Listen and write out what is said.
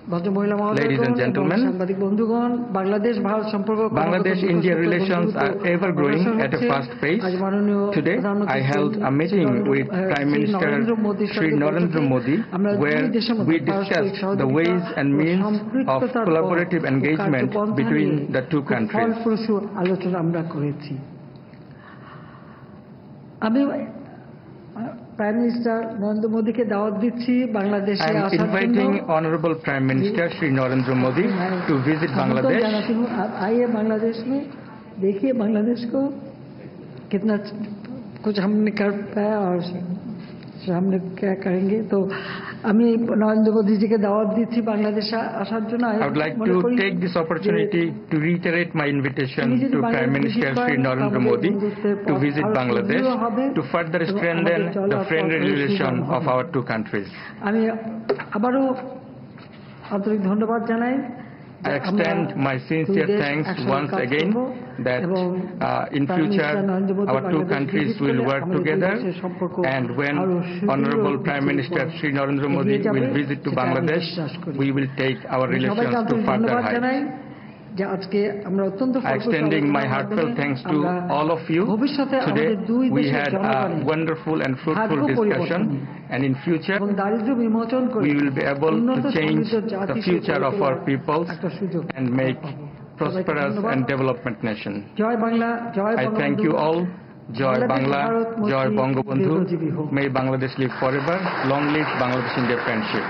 Ladies and gentlemen, Bangladesh-India relations are ever growing at a fast pace. Today, I held a meeting with Prime Minister Shri Narendra Modi, where we discussed the ways and means of collaborative engagement between the two countries. Prime Minister Narendra Modi ke dawat dicchi Bangladesh I am inviting Honorable Prime Minister Shri Narendra Modi to visit Bangladesh. आइए बांग्लादेश में देखिए बांग्लादेश को कितना कुछ हमने कर पाया और हमने क्या करेंगे तो আমি নরেন্দ্র মোদি জিকে দাওয়াত দিচ্ছি বাংলাদেশে আসার জন্য I would like to take this opportunity to reiterate my invitation to Prime Minister Shri Narendra Modi to visit Bangladesh to further strengthen the friendly relation of our two countries. আমি আবারো আন্তরিক ধন্যবাদ জানাই I extend my sincere thanks once again that in future our two countries will work together, and when Honorable Prime Minister Shri Narendra Modi will visit to Bangladesh, we will take our relations to further heights. Extending my heartfelt thanks to all of you. Today we had a wonderful and fruitful discussion, and in future we will be able to change the future of our peoples and make prosperous and development nation. I thank you all. Joy Bangla, Joy Bangabandhu. May Bangladesh live forever. Long live Bangladesh India friendship.